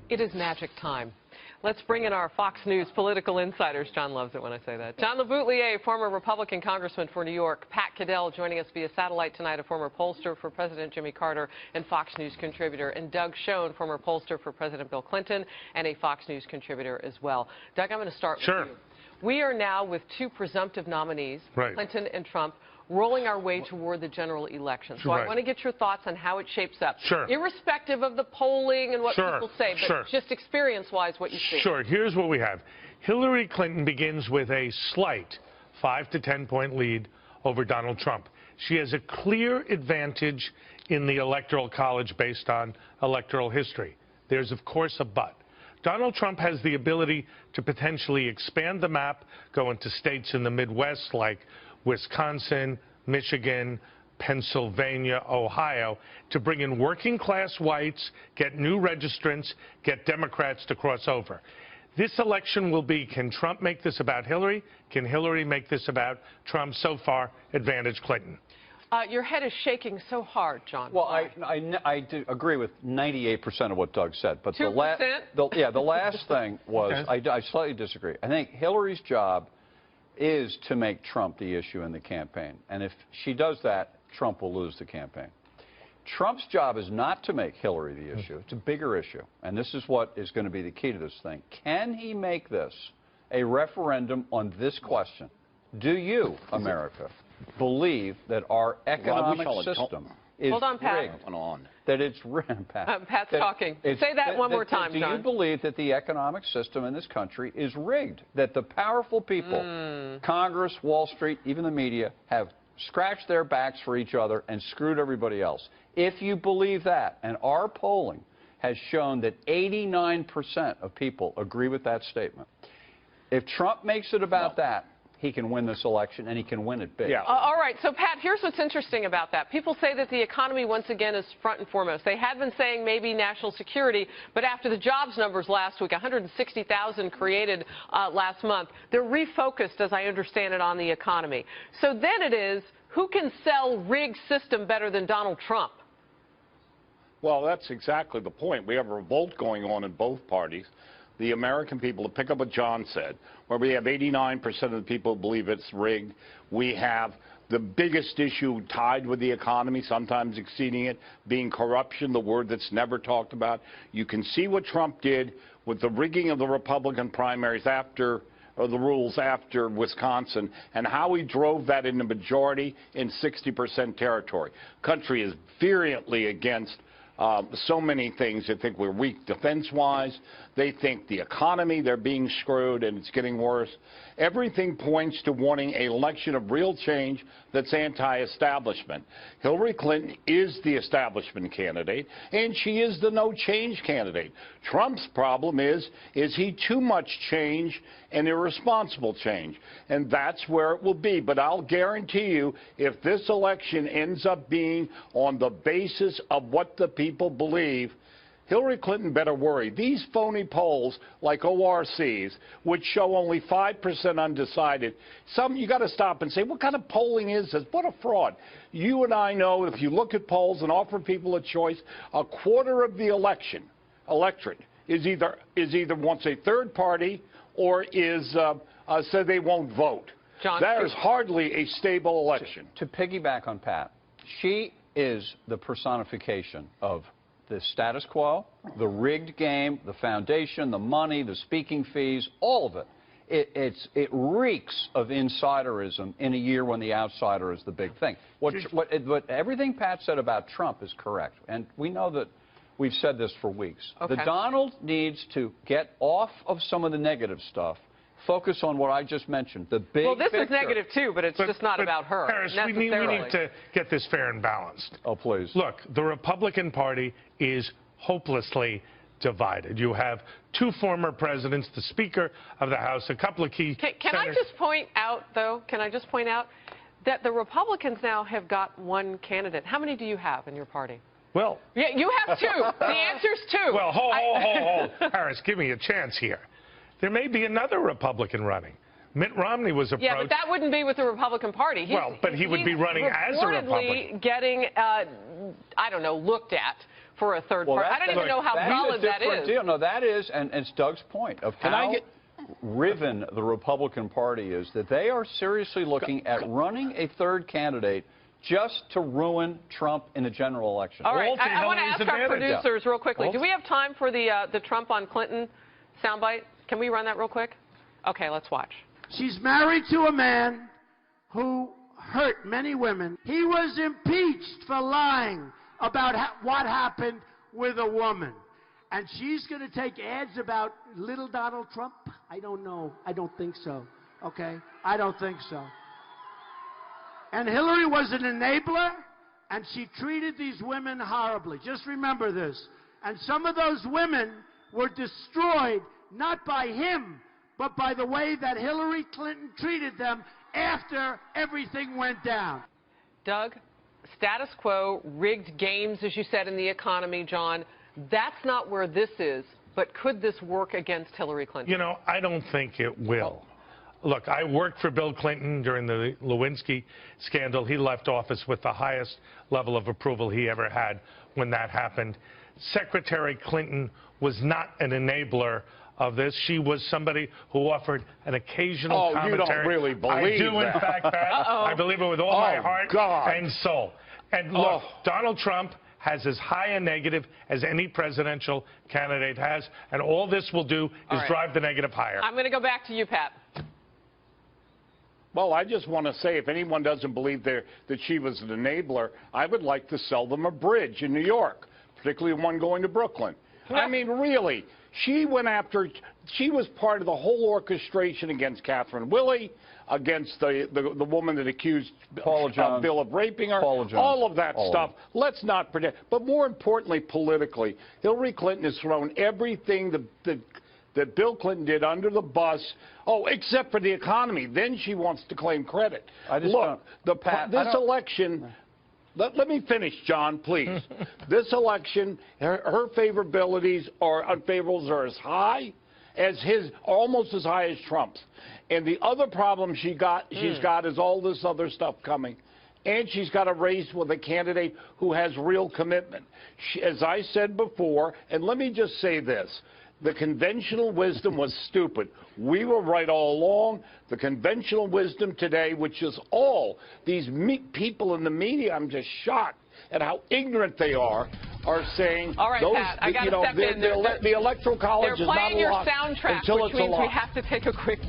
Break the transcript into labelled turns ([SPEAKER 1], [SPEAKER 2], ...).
[SPEAKER 1] It is magic time. Let's bring in our Fox News political insiders. John loves it when I say that. John LeBoutelier, former Republican congressman for New York. Pat Caddell joining us via satellite tonight, a former pollster for President Jimmy Carter and Fox News contributor. And Doug Schoen, former pollster for President Bill Clinton and a Fox News contributor as well. Doug, I'm going to start with you. We are now with two presumptive nominees, Clinton and Trump, rolling our way toward the general election. So I want to get your thoughts on how it shapes up. Irrespective of the polling and what people say, but just experience-wise what you see.
[SPEAKER 2] Here's what we have. Hillary Clinton begins with a slight 5 to 10 point lead over Donald Trump. She has a clear advantage in the Electoral College based on electoral history. There's, of course, a but. Donald Trump has the ability to potentially expand the map, go into states in the Midwest like Wisconsin, Michigan, Pennsylvania, Ohio, to bring in working-class whites, get new registrants, get Democrats to cross over. This election will be, can Trump make this about Hillary? Can Hillary make this about Trump? So far, advantage Clinton.
[SPEAKER 1] Your head is shaking so hard, John.
[SPEAKER 3] Well, I do agree with 98% of what Doug said. But
[SPEAKER 1] 2%?
[SPEAKER 3] The last thing was, I slightly disagree. I think Hillary's job is to make Trump the issue in the campaign. And if she does that, Trump will lose the campaign. Trump's job is not to make Hillary the issue. It's a bigger issue. And this is what is going to be the key to this thing. Can he make this a referendum on this question? Do you, America, believe that our economic system is rigged? That it's rigged, Pat.
[SPEAKER 1] Pat's talking. Say that one more time, John.
[SPEAKER 3] Do you believe that the economic system in this country is rigged? That the powerful people, Congress, Wall Street, even the media, have scratched their backs for each other and screwed everybody else? If you believe that, and our polling has shown that 89% of people agree with that statement, if Trump makes it about that, he can win this election, and he can win it big.
[SPEAKER 1] All right. So, Pat, here's what's interesting about that. People say that the economy, once again, is front and foremost. They had been saying maybe national security, but after the jobs numbers last week, 160,000 created last month, they're refocused, as I understand it, on the economy. So then it is, who can sell rigged system better than Donald Trump?
[SPEAKER 4] Well, that's exactly the point. We have a revolt going on in both parties. The American people, to pick up what John said, where we have 89% of the people who believe it's rigged. We have the biggest issue tied with the economy, sometimes exceeding it, being corruption, the word that's never talked about. You can see what Trump did with the rigging of the Republican primaries after, or the rules after Wisconsin, and how he drove that into majority in 60% territory. Country is virulently against so many things. They think we're weak defense-wise. They think the economy, they're being screwed, and it's getting worse. Everything points to wanting an election of real change that's anti-establishment. Hillary Clinton is the establishment candidate, and she is the no-change candidate. Trump's problem is he too much change and irresponsible change? And that's where it will be. But I'll guarantee you, if this election ends up being on the basis of what the people believe, Hillary Clinton better worry. These phony polls, like ORC's, which show only 5% undecided, you got to stop and say, what kind of polling is this? What a fraud. You and I know if you look at polls and offer people a choice, a quarter of the electorate is either wants a third party or said they won't vote.
[SPEAKER 1] John,
[SPEAKER 4] that is hardly a stable election.
[SPEAKER 3] To piggyback on Pat, she is the personification of the status quo, the rigged game, the foundation, the money, the speaking fees, all of it. It reeks of insiderism in a year when the outsider is the big thing. Everything Pat said about Trump is correct, and we know that we've said this for weeks. The Donald needs to get off of some of the negative stuff, focus on what I just mentioned, the big
[SPEAKER 1] Well, this
[SPEAKER 3] picture.
[SPEAKER 1] is negative, too, but it's just not about her.
[SPEAKER 2] Harris, we need to get this fair and balanced.
[SPEAKER 3] Oh, please.
[SPEAKER 2] Look, the Republican Party is hopelessly divided. You have two former presidents, the Speaker of the House, a couple of key
[SPEAKER 1] Can I just point out, though, that the Republicans now have got one candidate. How many do you have in your party?
[SPEAKER 2] Well,
[SPEAKER 1] yeah, you have two. The answer's two.
[SPEAKER 2] Well, hold. Harris, give me a chance here. There may be another Republican running. Mitt Romney was approached.
[SPEAKER 1] Yeah, but that wouldn't be with the Republican Party.
[SPEAKER 2] But he would be running as a Republican.
[SPEAKER 1] Getting, I don't know, looked at for a third party. I don't even know how solid that is.
[SPEAKER 3] Deal. No, that is, and it's Doug's point of how riven the Republican Party is, that they are seriously looking at running a third candidate just to ruin Trump in a general election.
[SPEAKER 1] All right, I want to ask our producers real quickly. Do we have time for the Trump on Clinton soundbite? Can we run that real quick? Okay, let's watch.
[SPEAKER 5] She's married to a man who hurt many women. He was impeached for lying about what happened with a woman. And she's going to take ads about little Donald Trump? I don't know. I don't think so. Okay? I don't think so. And Hillary was an enabler, and she treated these women horribly. Just remember this. And some of those women were destroyed not by him, but by the way that Hillary Clinton treated them after everything went down.
[SPEAKER 1] Doug, status quo, rigged games, as you said, in the economy, John. That's not where this is, but could this work against Hillary Clinton?
[SPEAKER 2] You know, I don't think it will. Look, I worked for Bill Clinton during the Lewinsky scandal. He left office with the highest level of approval he ever had when that happened. Secretary Clinton was not an enabler of this. She was somebody who offered an occasional commentary.
[SPEAKER 4] You don't really believe
[SPEAKER 2] I do, in fact, Pat. I believe it with all my heart and soul. And look, Donald Trump has as high a negative as any presidential candidate has, and all this will do is drive the negative higher.
[SPEAKER 1] I'm going to go back to you, Pat.
[SPEAKER 4] Well, I just want to say, if anyone doesn't believe that she was an enabler, I would like to sell them a bridge in New York, particularly one going to Brooklyn. I mean, really, she went after, she was part of the whole orchestration against Catherine Willey, against the woman that accused Bill of raping her, all of that stuff. Let's not pretend. But more importantly, politically, Hillary Clinton has thrown everything that Bill Clinton did under the bus, except for the economy. Then she wants to claim credit. Look, this election... Let me finish, John, please. This election, her favorabilities or unfavorables are as high as almost as high as Trump's. And the other problem she's got is all this other stuff coming. And she's got a race with a candidate who has real commitment. As I said before, and let me just say this, the conventional wisdom was stupid. We were right all along. The conventional wisdom today, which is all these people in the media, I'm just shocked at how ignorant they are saying,
[SPEAKER 1] all right, Pat, I got to step in.
[SPEAKER 4] The Electoral College is not a lock
[SPEAKER 1] They're playing your soundtrack, which means we have to take a quick break.